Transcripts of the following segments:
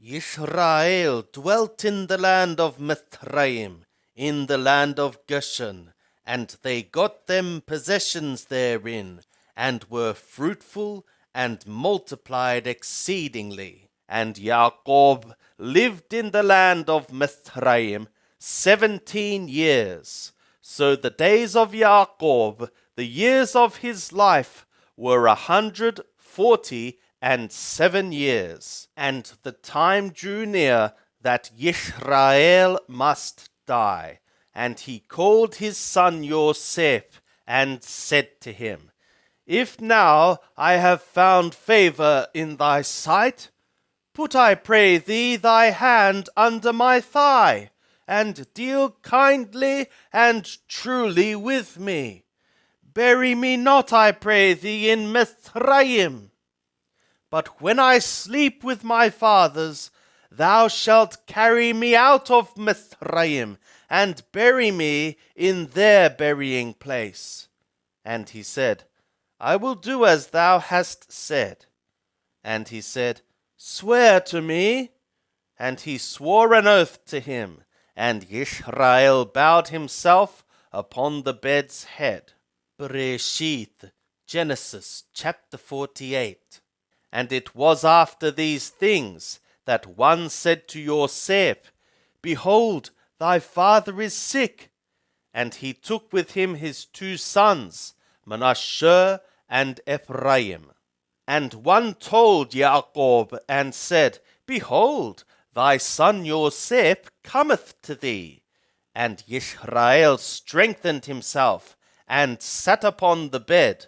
Yisrael dwelt in the land of Mithraim, in the land of Goshen, and they got them possessions therein, and were fruitful, and multiplied exceedingly. And Jacob lived in the land of Mithraim 17 years. So the days of Jacob, the years of his life, were 147 years. And the time drew near that Yisrael must die. And he called his son Yosef, and said to him, If now I have found favor in thy sight, put, I pray thee, thy hand under my thigh, and deal kindly and truly with me. Bury me not, I pray thee, in Mithraim. But when I sleep with my fathers, thou shalt carry me out of Mithraim, and bury me in their burying place. And he said, I will do as thou hast said. And he said, Swear to me. And he swore an oath to him, and Israel bowed himself upon the bed's head. Bereshith, Genesis chapter 48. And it was after these things that one said to Yosef, Behold, thy father is sick. And he took with him his 2 sons, Manasseh and Ephraim. And one told Jacob and said, Behold, thy son Yosef cometh to thee. And Israel strengthened himself, and sat upon the bed.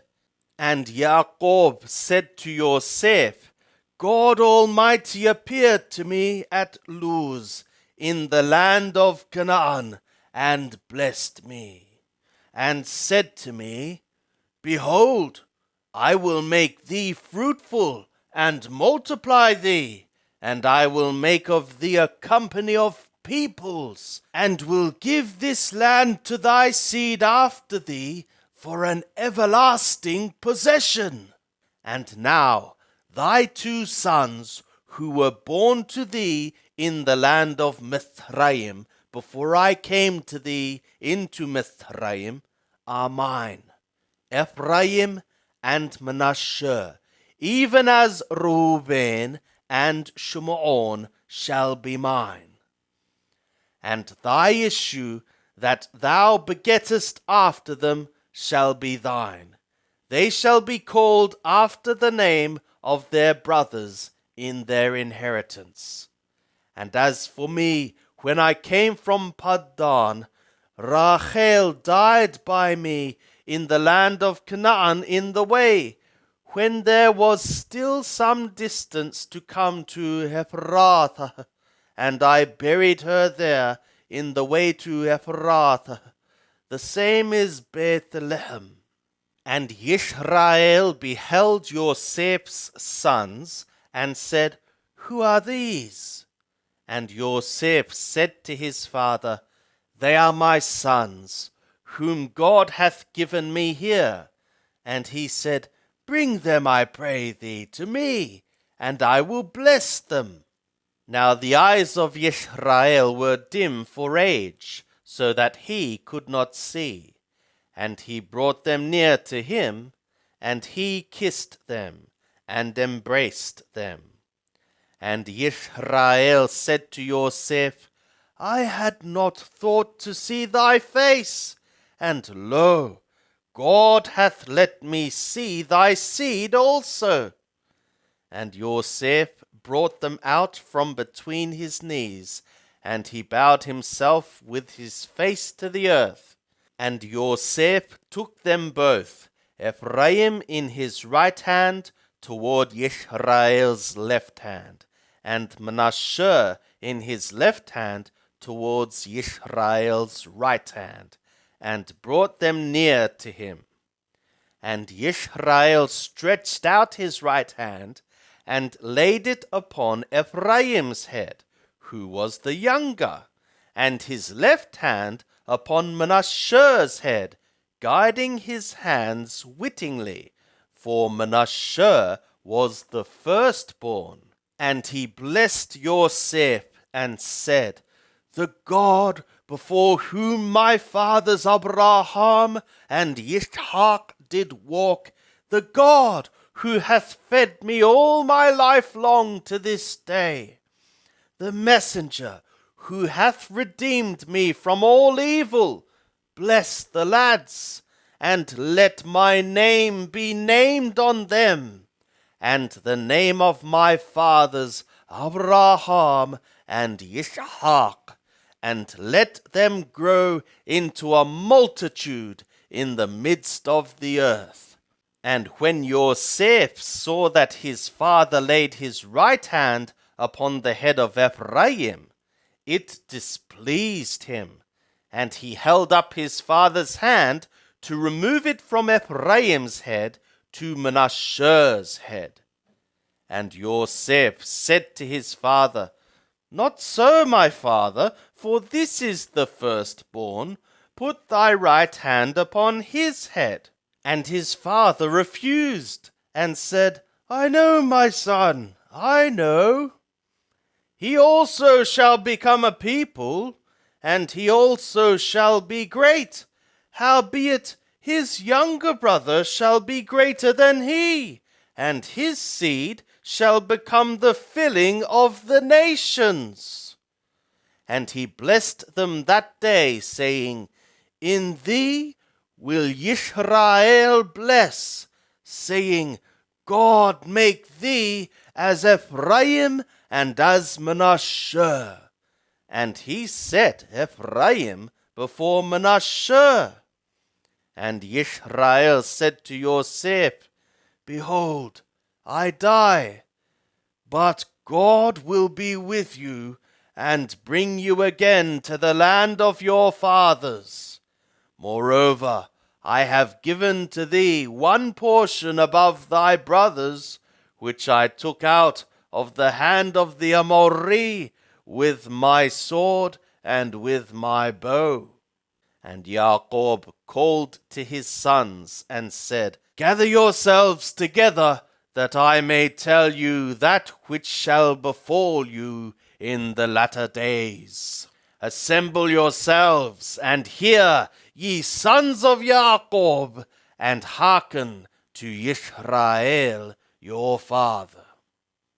And Jacob said to Yosef, God Almighty appeared to me at Luz, in the land of Canaan, and blessed me, and said to me, Behold, I will make thee fruitful, and multiply thee, and I will make of thee a company of peoples, and will give this land to thy seed after thee for an everlasting possession. And now thy 2 sons, who were born to thee in the land of Mithraim, before I came to thee into Mithraim, are mine, Ephraim and Manasseh, even as Reuben and Shimon shall be mine. And thy issue that thou begettest after them shall be thine. They shall be called after the name of their brothers in their inheritance. And as for me, when I came from Paddan, Rachel died by me in the land of Canaan in the way, when there was still some distance to come to Ephrathah, and I buried her there in the way to Ephrathah. The same is Bethlehem. And Yisrael beheld Yosef's sons, and said, Who are these? And Yosef said to his father, They are my sons, whom God hath given me here. And he said, Bring them, I pray thee, to me, and I will bless them. Now the eyes of Yisrael were dim for age, so that he could not see. And he brought them near to him, and he kissed them, and embraced them. And Yisrael said to Yosef, I had not thought to see thy face, and lo, God hath let me see thy seed also. And Yosef brought them out from between his knees, and he bowed himself with his face to the earth. And Yosef took them both, Ephraim in his right hand toward Yisrael's left hand, and Manasseh in his left hand towards Yisrael's right hand, and brought them near to him. And Yisrael stretched out his right hand, and laid it upon Ephraim's head, who was the younger, and his left hand upon Manasseh's head, guiding his hands wittingly, for Manasseh was the firstborn. And he blessed Yosef and said, "The God before whom my fathers Abraham and Yitzhak did walk, the God who hath fed me all my life long to this day, the messenger who hath redeemed me from all evil, bless the lads, and let my name be named on them, and the name of my fathers Abraham and Yitzhak, and let them grow into a multitude in the midst of the earth." And when Yosef saw that his father laid his right hand upon the head of Ephraim, it displeased him, and he held up his father's hand to remove it from Ephraim's head to Manasseh's head. And Yosef said to his father, "Not so, my father, for this is the firstborn. Put thy right hand upon his head." And his father refused, and said, "I know, my son, I know. He also shall become a people, and he also shall be great. Howbeit his younger brother shall be greater than he, and his seed shall become the filling of the nations." And he blessed them that day, saying, "In thee will Yisrael bless, saying, God make thee as Ephraim and as Manasseh." And he set Ephraim before Manasseh. And Yisrael said to Yosef, "Behold, I die, but God will be with you, and bring you again to the land of your fathers. Moreover, I have given to thee one portion above thy brothers, which I took out of the hand of the Amorri with my sword and with my bow." And Jacob called to his sons and said, "Gather yourselves together, that I may tell you that which shall befall you in the latter days. Assemble yourselves, and hear, ye sons of Jacob, and hearken to Yisrael your father."